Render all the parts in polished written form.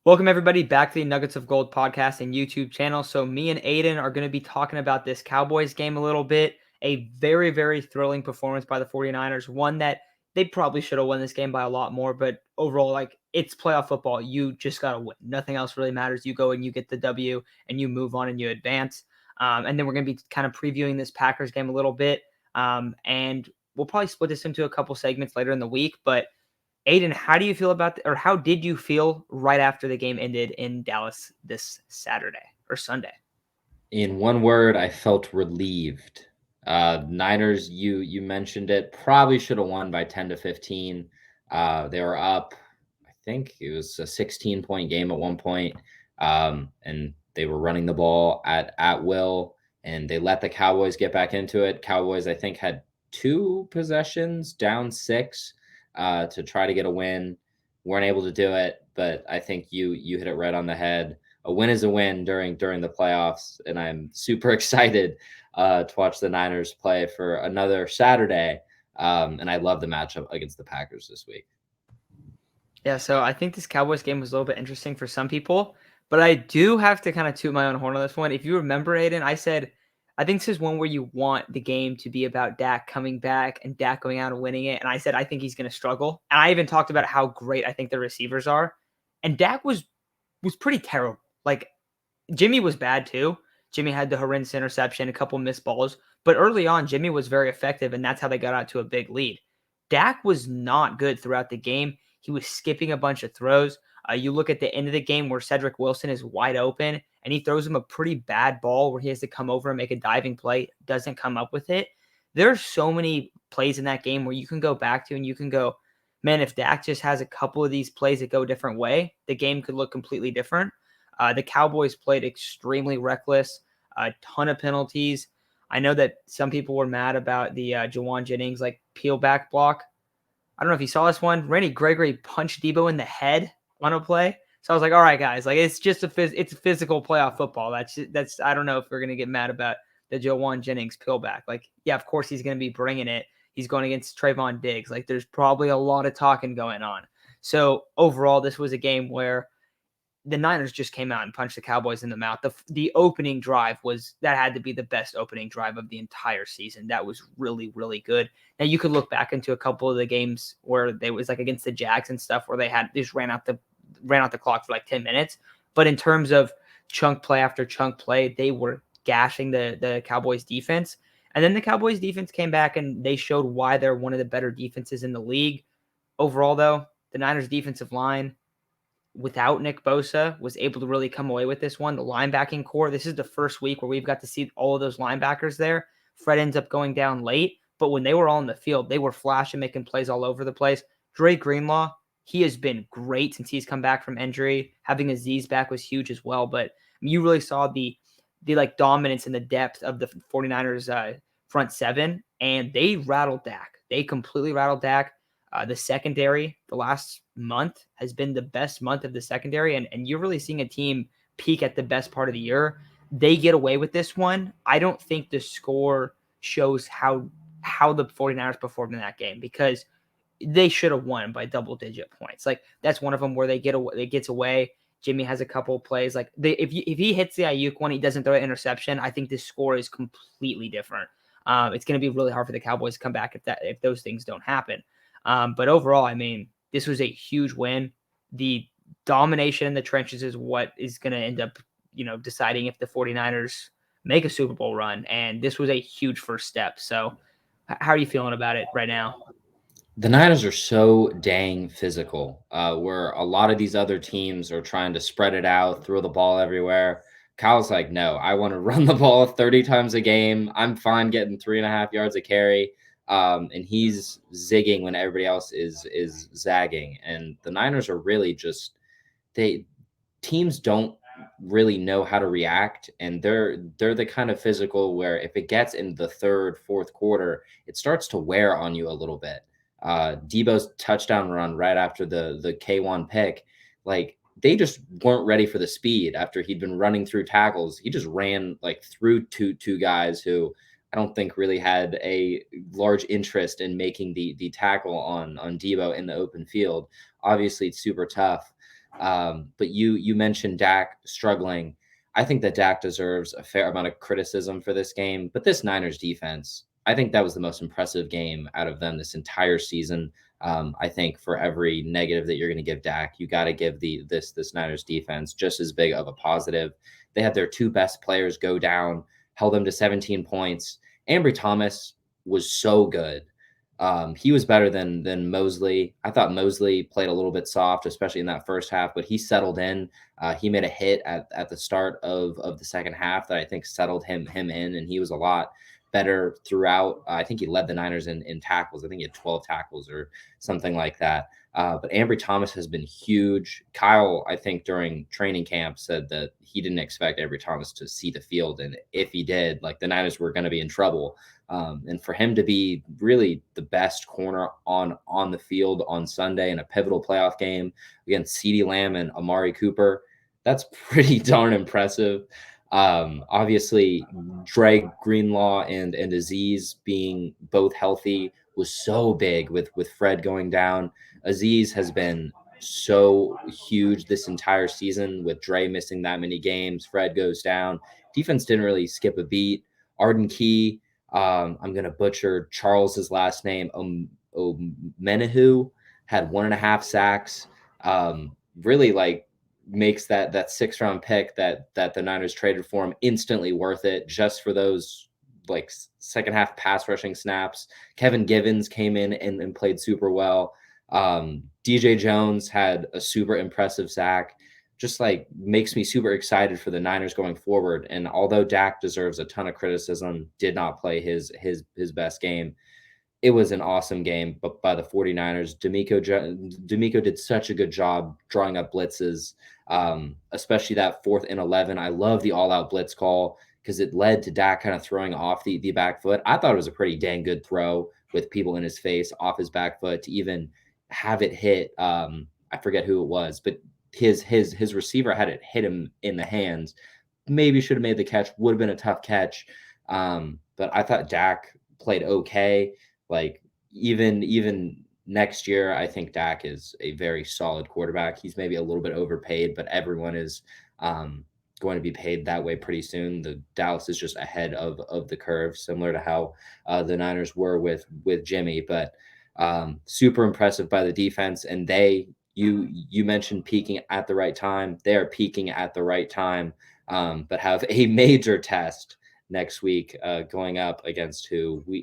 Welcome everybody back to the Nuggets of Gold podcast and YouTube channel. So me and Aiden are going to be talking about this Cowboys game a little bit. A very, very thrilling performance by the 49ers. One that they probably should have won this game by a lot more, but overall, like, it's playoff football. You just got to win. Nothing else really matters. You go and you get the W and you move on and you advance. And then we're going to be kind of previewing this Packers game a little bit. And we'll probably split this into a couple segments later in the week, but Aiden, how do you feel about or how did you feel right after the game ended in Dallas this Saturday or Sunday? In one word, I felt relieved. Niners, you mentioned it, probably should have won by 10 to 15. They were up, I think it was a 16-point game at one point, and they were running the ball at will, and they let the Cowboys get back into it. Cowboys, I think, had 2 possessions, down 6, to try to get a win. Weren't able to do it, but I think you hit it right on the head. A win is a win during the playoffs, and I'm super excited to watch the Niners play for another Saturday. And I love the matchup against the Packers this week. Yeah, so I think this Cowboys game was a little bit interesting for some people, but I do have to kind of toot my own horn on this one. If you remember, Aiden, I said I think this is one where you want the game to be about Dak coming back and Dak going out and winning it. And I said I think he's going to struggle. And I even talked about how great I think the receivers are. And Dak was pretty terrible. Like, Jimmy was bad too. Jimmy had the horrendous interception, a couple missed balls, but early on, Jimmy was very effective, and that's how they got out to a big lead. Dak was not good throughout the game. He was skipping a bunch of throws. You look at the end of the game where Cedric Wilson is wide open, and he throws him a pretty bad ball where he has to come over and make a diving play, doesn't come up with it. There are so many plays in that game where you can go back to and you can go, man, if Dak just has a couple of these plays that go a different way, the game could look completely different. The Cowboys played extremely reckless, a ton of penalties. I know that some people were mad about the Jawan Jennings like peel back block. I don't know if you saw this one. Randy Gregory punched Debo in the head on a play. So I was like, all right, guys, like it's just it's physical playoff football. That's I don't know if we're gonna get mad about the Jawan Jennings peel back. Like, yeah, of course he's gonna be bringing it. He's going against Trayvon Diggs. Like, there's probably a lot of talking going on. So overall, this was a game where the Niners just came out and punched the Cowboys in the mouth. The opening drive that had to be the best opening drive of the entire season. That was really, really good. Now you could look back into a couple of the games where they was like against the Jags and stuff where they just ran out the clock for like 10 minutes. But in terms of chunk play after chunk play, they were gashing the Cowboys defense. And then the Cowboys defense came back and they showed why they're one of the better defenses in the league. Overall, though, the Niners defensive line without Nick Bosa was able to really come away with this one. The linebacking core, this is the first week where we've got to see all of those linebackers there. Fred ends up going down late, but when they were all in the field, they were flashing, making plays all over the place. Dre Greenlaw, he has been great since he's come back from injury. Having Aziz back was huge as well, but you really saw the like dominance and the depth of the 49ers front seven, and they rattled Dak. They completely rattled Dak. The secondary, the last month has been the best month of the secondary, and you're really seeing a team peak at the best part of the year. They get away with this one. I don't think the score shows how the 49ers performed in that game because they should have won by double-digit points. Like, that's one of them where they get away. It gets away. Jimmy has a couple of plays. Like, if he hits the Ayuk one, he doesn't throw an interception. I think this score is completely different. It's going to be really hard for the Cowboys to come back if those things don't happen. But overall, I mean, this was a huge win. The domination in the trenches is what is going to end up, deciding if the 49ers make a Super Bowl run. And this was a huge first step. So how are you feeling about it right now? The Niners are so dang physical, where a lot of these other teams are trying to spread it out, throw the ball everywhere. Kyle's like, no, I want to run the ball 30 times a game. I'm fine getting 3.5 yards a carry. And he's zigging when everybody else is zagging. And the Niners are really just teams don't really know how to react, and they're the kind of physical where if it gets in the third, fourth quarter, it starts to wear on you a little bit. Debo's touchdown run right after the K1 pick, like they just weren't ready for the speed after he'd been running through tackles. He just ran like through two guys who I don't think really had a large interest in making the tackle on Debo in the open field. Obviously, it's super tough. But you mentioned Dak struggling. I think that Dak deserves a fair amount of criticism for this game, but this Niners defense, I think that was the most impressive game out of them this entire season. I think for every negative that you're going to give Dak, you got to give this Niners defense just as big of a positive. They had their two best players go down, held them to 17 points. Ambry Thomas was so good. He was better than Mosley. I thought Mosley played a little bit soft, especially in that first half, but he settled in. He made a hit at the start of the second half that I think settled him in, and he was a lot better throughout. I think he led the Niners in tackles. I think he had 12 tackles or something like that. But Ambry Thomas has been huge. Kyle, I think during training camp, said that he didn't expect Ambry Thomas to see the field, and if he did, like the Niners were going to be in trouble. And for him to be really the best corner on the field on Sunday in a pivotal playoff game against CeeDee Lamb and Amari Cooper, that's pretty darn impressive. Obviously, Dre Greenlaw and Aziz being both healthy was so big with Fred going down. Aziz has been so huge this entire season with Dre missing that many games. Fred goes down. Defense didn't really skip a beat. Arden Key, I'm going to butcher Charles's last name. Omenahu had 1.5 sacks. Really like makes that 6th-round pick that the Niners traded for him instantly worth it just for those like second half pass rushing snaps. Kevin Givens came in and played super well. DJ Jones had a super impressive sack. Just like makes me super excited for the Niners going forward. And although Dak deserves a ton of criticism, did not play his best game, it was an awesome game but by the 49ers. D'Amico did such a good job drawing up blitzes, especially that 4th and 11. I love the all-out blitz call because it led to Dak kind of throwing off the back foot. I thought it was a pretty dang good throw with people in his face off his back foot to even have it hit. I forget who it was, but his receiver had it hit him in the hands. Maybe should have made the catch. Would have been a tough catch. But I thought Dak played okay. Like even next year, I think Dak is a very solid quarterback. He's maybe a little bit overpaid, but everyone is going to be paid that way pretty soon. The Dallas is just ahead of the curve, similar to how the Niners were with Jimmy. But super impressive by the defense, and you mentioned peaking at the right time. They are peaking at the right time, but have a major test next week, going up against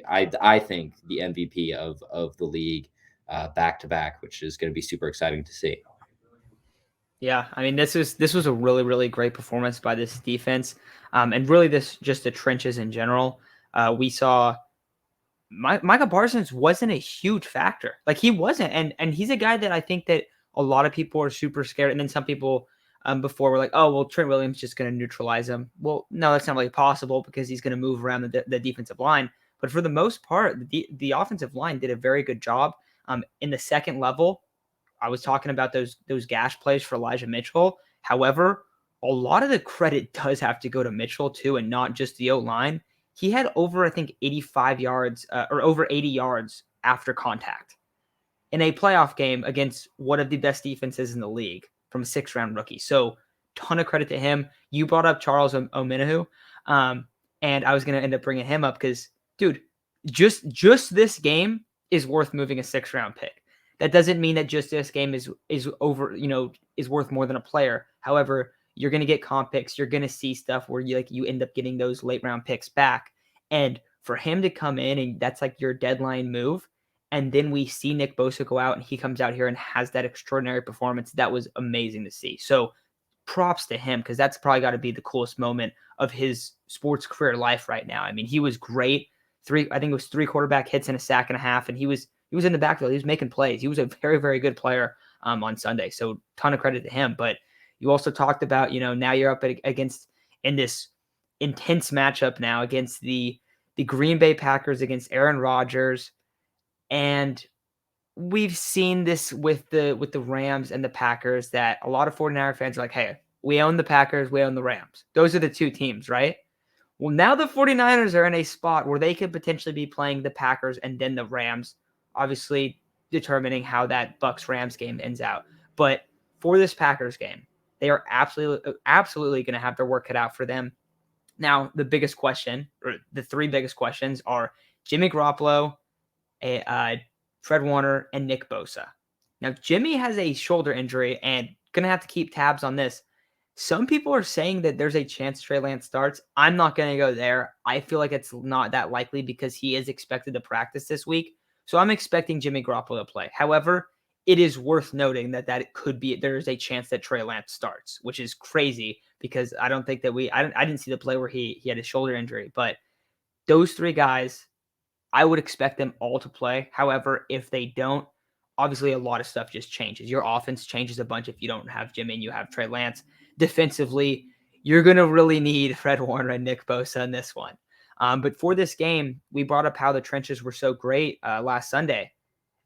I think the MVP of the league, back to back, which is going to be super exciting to see. Yeah, I mean this was a really really great performance by this defense, and really this just the trenches in general. We saw Micah Parsons wasn't a huge factor, like he wasn't, and he's a guy that I think that a lot of people are super scared, and then some people before were like, oh well, Trent Williams just going to neutralize him. Well, no, that's not really possible because he's going to move around the defensive line. But for the most part, the offensive line did a very good job. In the second level, I was talking about those gash plays for Elijah Mitchell. However, a lot of the credit does have to go to Mitchell too, and not just the O-line. He had over, I think, 85 yards or over 80 yards after contact in a playoff game against one of the best defenses in the league from a 6th-round rookie. So ton of credit to him. You brought up Charles Omenihu, and I was going to end up bringing him up because, dude, just this game is worth moving a 6th-round pick. That doesn't mean that just this game is over, is worth more than a player. However, you're going to get comp picks. You're going to see stuff where you end up getting those late round picks back. And for him to come in and that's like your deadline move, and then we see Nick Bosa go out and he comes out here and has that extraordinary performance, that was amazing to see. So props to him because that's probably got to be the coolest moment of his sports career life right now. I mean, he was great. I think it was 3 quarterback hits and a sack and a half, and he was in the backfield. He was making plays. He was a very, very good player on Sunday. So ton of credit to him. But you also talked about, now you're up against in this intense matchup now against the Green Bay Packers, against Aaron Rodgers. And we've seen this with the Rams and the Packers that a lot of 49er fans are like, hey, we own the Packers, we own the Rams. Those are the two teams, right? Well, now the 49ers are in a spot where they could potentially be playing the Packers and then the Rams, obviously determining how that Bucs-Rams game ends out. But for this Packers game, they are absolutely going to have their work cut out for them. Now, the biggest question, or the three biggest questions, are Jimmy Garoppolo, Fred Warner, and Nick Bosa. Now, Jimmy has a shoulder injury and going to have to keep tabs on this. Some people are saying that there's a chance Trey Lance starts. I'm not going to go there. I feel like it's not that likely because he is expected to practice this week. So I'm expecting Jimmy Garoppolo to play. However, it is worth noting that it could be, there is a chance that Trey Lance starts, which is crazy because I don't think that I didn't see the play where he had a shoulder injury, but those three guys, I would expect them all to play. However, if they don't, obviously a lot of stuff just changes. Your offense changes a bunch if you don't have Jimmy and you have Trey Lance. Defensively, you're going to really need Fred Warner and Nick Bosa in this one. But for this game, we brought up how the trenches were so great last Sunday.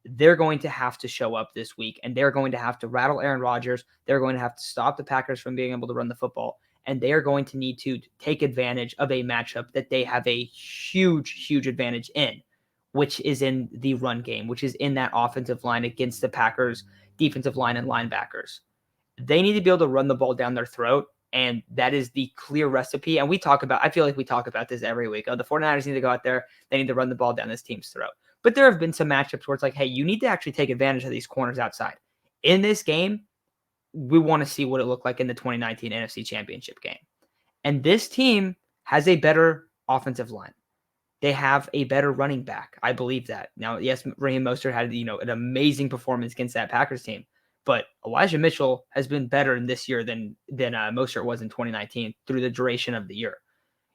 They're going to have to show up this week, and they're going to have to rattle Aaron Rodgers. They're going to have to stop the Packers from being able to run the football, and they are going to need to take advantage of a matchup that they have a huge advantage in, which is in the run game, which is in that offensive line against the Packers' defensive line and linebackers. They need to be able to run the ball down their throat, and that is the clear recipe. And I feel like we talk about this every week. Oh, the 49ers need to go out there. They need to run the ball down this team's throat. But there have been some matchups where it's like, hey, you need to actually take advantage of these corners outside. In this game, we want to see what it looked like in the 2019 NFC Championship game. And this team has a better offensive line. They have a better running back. I believe that. Now, yes, Raheem Mostert had, an amazing performance against that Packers team, but Elijah Mitchell has been better in this year than Mostert was in 2019 through the duration of the year.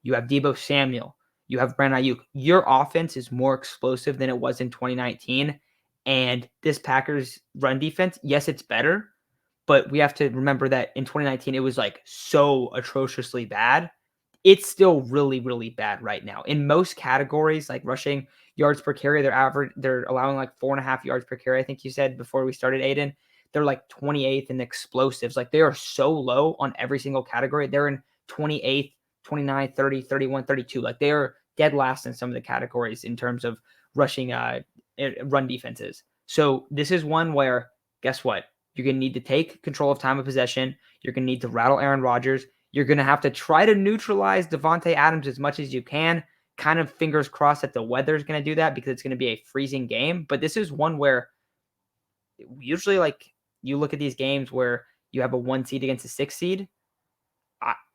You have Deebo Samuel. You have Brandon Ayuk. Your offense is more explosive than it was in 2019. And this Packers run defense, yes, it's better, but we have to remember that in 2019, it was like so atrociously bad. It's still really bad right now. In most categories, like rushing yards per carry, they're allowing like 4.5 yards per carry. I think you said before we started, Aiden. They're like 28th in explosives. Like they are so low on every single category. They're in 28th, 29, 30, 31, 32. Like they are dead last in some of the categories in terms of rushing run defenses. So this is one where, guess what? You're going to need to take control of time of possession. You're going to need to rattle Aaron Rodgers. You're going to have to try to neutralize Davante Adams as much as you can. Kind of fingers crossed that the weather is going to do that because it's going to be a freezing game. But this is one where usually, like, you look at these games where you have a 1 seed against a 6 seed.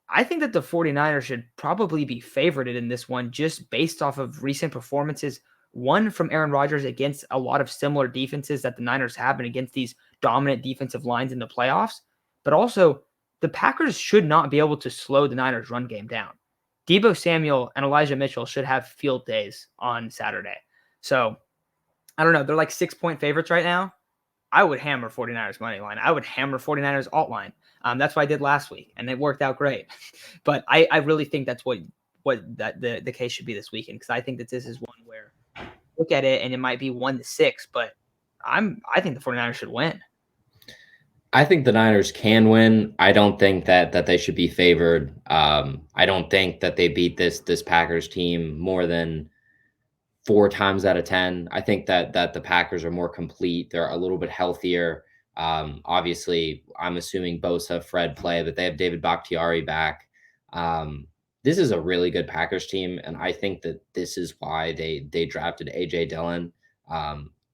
I think that the 49ers should probably be favorited in this one just based off of recent performances. One from Aaron Rodgers against a lot of similar defenses that the Niners have and against these dominant defensive lines in the playoffs. But also, the Packers should not be able to slow the Niners' run game down. Deebo Samuel and Elijah Mitchell should have field days on Saturday. So, I don't know. They're like 6-point favorites right now. I would hammer 49ers money line. I would hammer 49ers alt line. That's what I did last week, and it worked out great. But I really think that's what the case should be this weekend, because I think that this is one where look at it and it might be 1-6, but I think the 49ers should win. I think the Niners can win. I don't think that they should be favored. I don't think that they beat this Packers team more than 4 times out of 10. I think that the Packers are more complete. They're a little bit healthier. Obviously, I'm assuming Bosa, Fred play, but they have David Bakhtiari back. This is a really good Packers team, and I think that this is why they drafted AJ Dillon.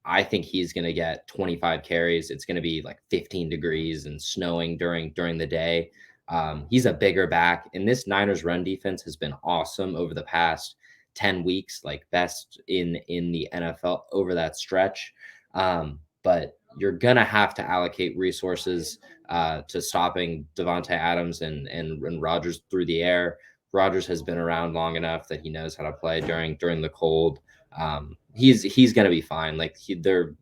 I think he's going to get 25 carries. It's going to be like 15 degrees and snowing during the day. He's a bigger back, and this Niners run defense has been awesome over the past 10 weeks, like best in the NFL over that stretch. But you're going to have to allocate resources to stopping Davante Adams and Rodgers through the air. Rodgers has been around long enough that he knows how to play during the cold. He's going to be fine. Like their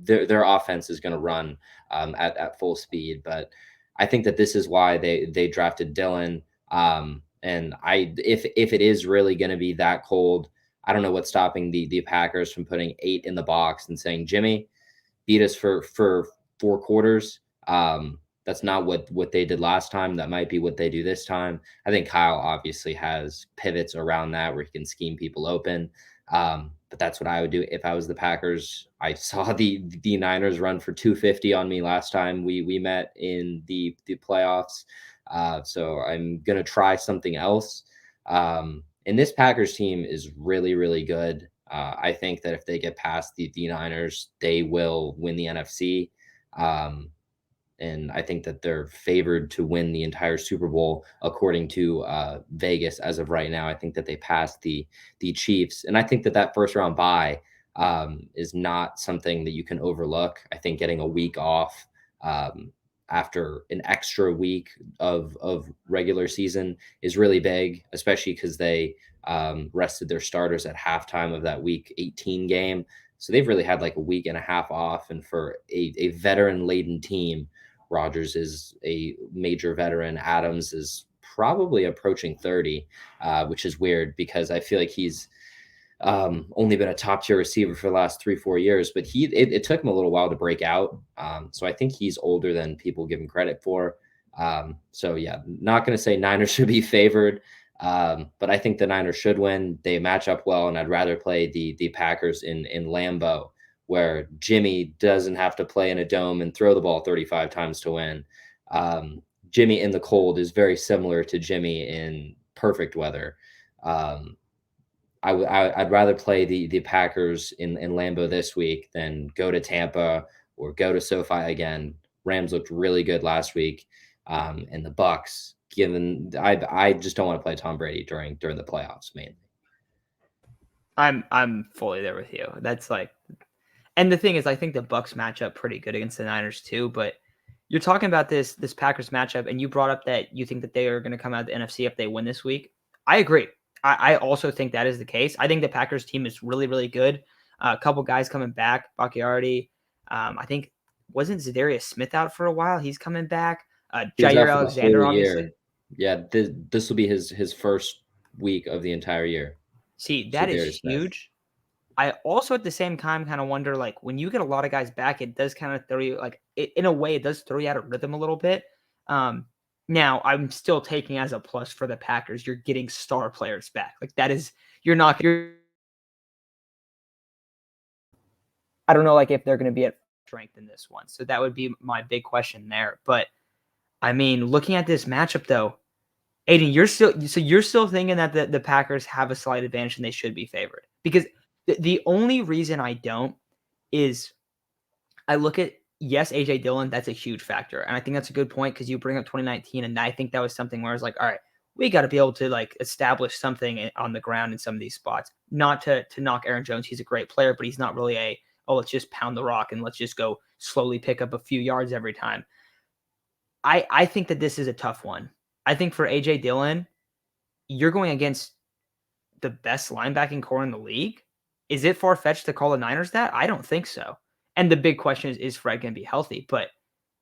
offense is going to run at full speed. But I think that this is why they drafted Dillon. And if it is really going to be that cold, I don't know what's stopping the Packers from putting 8 in the box and saying, Jimmy, beat us for 4 quarters. That's not what they did last time. That might be what they do this time. I think Kyle obviously has pivots around that where he can scheme people open. but that's what I would do if I was the Packers. I saw the Niners run for 250 on me last time we met in the playoffs. So I'm gonna try something else. And this Packers team is really, really good. I think that if they get past the Niners, they will win the NFC. Um, and I think that they're favored to win the entire Super Bowl according to Vegas as of right now. I think that they passed the Chiefs, and I think that that first round bye is not something that you can overlook. I think getting a week off um, after an extra week of regular season is really big, especially because they rested their starters at halftime of that Week 18 game. So they've really had like a week and a half off, and for a veteran laden team, Rogers is a major veteran. Adams is probably approaching 30, which is weird because I feel like he's only been a top tier receiver for the last 3, 4 years, but it took him a little while to break out. So I think he's older than people give him credit for. So yeah, not going to say Niners should be favored, but I think the Niners should win. They match up well, and I'd rather play the Packers in Lambeau, where Jimmy doesn't have to play in a dome and throw the ball 35 times to win. Jimmy in the cold is very similar to Jimmy in perfect weather. Um, I'd rather play the Packers in Lambeau this week than go to Tampa or go to SoFi again. Rams looked really good last week, and the Bucks. Given I just don't want to play Tom Brady during the playoffs mainly. I'm fully there with you. That's like, and the thing is, I think the Bucks match up pretty good against the Niners too. But you're talking about this Packers matchup, and you brought up that you think that they are going to come out of the NFC if they win this week. I agree. I also think that is the case. I think the Packers team is really, really good. A couple guys coming back, Bakhtiari. I think wasn't Zadarius Smith out for a while? He's coming back. He was Jair out for the Alexander, whole obviously. year. Yeah, this will be his first week of the entire year. See, So that is Darius Smith. huge. I also at the same time kind of wonder, like, when you get a lot of guys back, it does kind of throw you, like, in a way, it does throw you out of rhythm a little bit. Now I'm still taking as a plus for the Packers. You're getting star players back. Like that is, you're. I don't know, like if they're going to be at strength in this one. So that would be my big question there. But I mean, looking at this matchup though, Aiden, you're still thinking that the Packers have a slight advantage and they should be favored, because the only reason I don't is I look at, yes, AJ Dillon, that's a huge factor. And I think that's a good point because you bring up 2019. And I think that was something where I was like, all right, we got to be able to like establish something on the ground in some of these spots. Not to knock Aaron Jones. He's a great player, but he's not really oh, let's just pound the rock and let's just go slowly pick up a few yards every time. I think that this is a tough one. I think for AJ Dillon, you're going against the best linebacking core in the league. Is it far fetched to call the Niners that? I don't think so. And the big question is Fred going to be healthy? But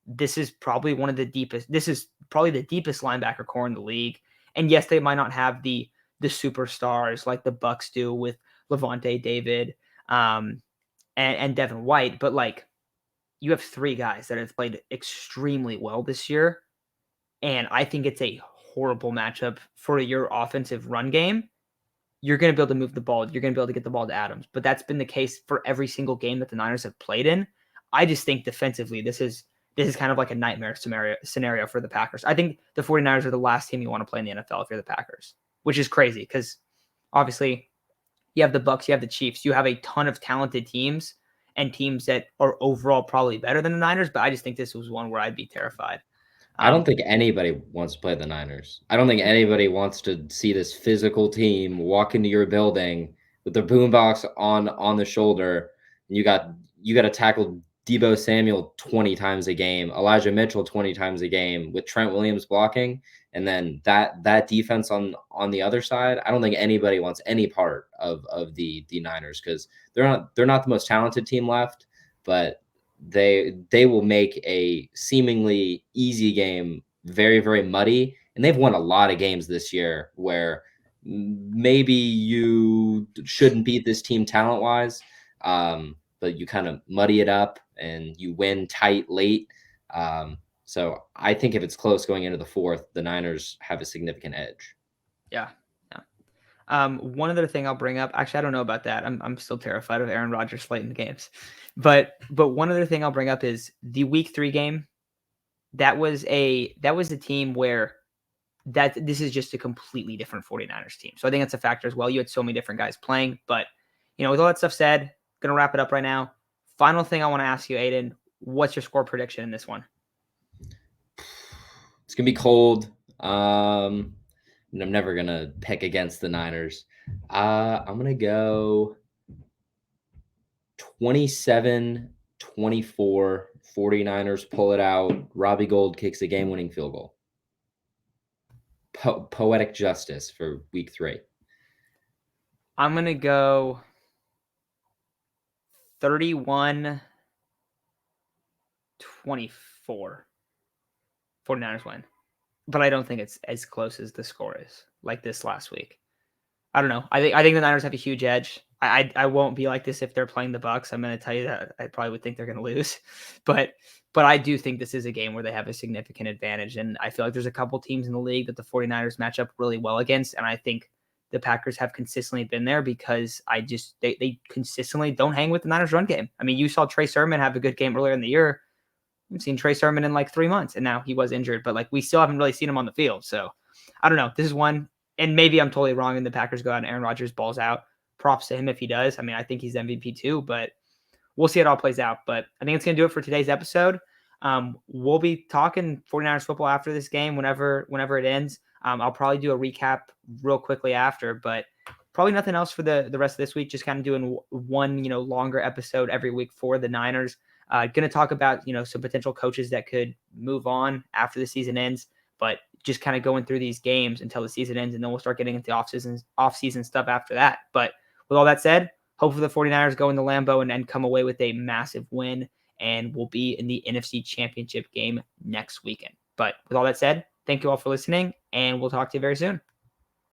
this is probably one of the deepest. This is probably the deepest linebacker core in the league. And yes, they might not have the superstars like the Bucks do with Levante David and Devin White, but like you have three guys that have played extremely well this year. And I think it's a horrible matchup for your offensive run game. You're going to be able to move the ball. You're going to be able to get the ball to Adams. But that's been the case for every single game that the Niners have played in. I just think defensively, this is kind of like a nightmare scenario for the Packers. I think the 49ers are the last team you want to play in the NFL if you're the Packers, which is crazy because obviously you have the Bucks, you have the Chiefs, you have a ton of talented teams and teams that are overall probably better than the Niners. But I just think this was one where I'd be terrified. I don't think anybody wants to play the Niners. I don't think anybody wants to see this physical team walk into your building with the boombox on the shoulder, and you got to tackle Debo Samuel 20 times a game, Elijah Mitchell 20 times a game with Trent Williams blocking, and then that defense on the other side. I don't think anybody wants any part of the Niners because they're not the most talented team left, but they will make a seemingly easy game very, very muddy. And they've won a lot of games this year where maybe you shouldn't beat this team talent wise, but you kind of muddy it up and you win tight late. So I think if it's close going into the fourth, the Niners have a significant edge. Yeah. Yeah. One other thing I'll bring up. Actually, I don't know about that. I'm still terrified of Aaron Rodgers late in the games. But one other thing I'll bring up is the Week 3 game. That was a team where this is just a completely different 49ers team. So I think that's a factor as well. You had so many different guys playing, but with all that stuff said, gonna wrap it up right now. Final thing I want to ask you, Aiden, what's your score prediction in this one? It's gonna be cold. And I'm never gonna pick against the Niners. I'm gonna go 27-24. 49ers pull it out. Robbie Gould kicks a game-winning field goal. Poetic justice for Week 3. I'm gonna go 31-24. 49ers win. But I don't think it's as close as the score is like this last week. I don't know. I think the Niners have a huge edge. I won't be like this if they're playing the Bucks. I'm going to tell you that I probably would think they're going to lose, but I do think this is a game where they have a significant advantage, and I feel like there's a couple teams in the league that the 49ers match up really well against, and I think the Packers have consistently been there because they consistently don't hang with the Niners run game. I mean, you saw Trey Sermon have a good game earlier in the year. We've seen Trey Sermon in like 3 months, and now he was injured, but like we still haven't really seen him on the field. So I don't know. This is one, and maybe I'm totally wrong and the Packers go out and Aaron Rodgers balls out. Props to him if he does. I mean, I think he's MVP too, but we'll see how it all plays out. But I think it's going to do it for today's episode. We'll be talking 49ers football after this game, whenever it ends. I'll probably do a recap real quickly after, but probably nothing else for the rest of this week. Just kind of doing one, longer episode every week for the Niners. Going to talk about, some potential coaches that could move on after the season ends, but just kind of going through these games until the season ends, and then we'll start getting into off-season stuff after that. But with all that said, hopefully the 49ers go into Lambeau and come away with a massive win, and we'll be in the NFC Championship game next weekend. But with all that said, thank you all for listening, and we'll talk to you very soon.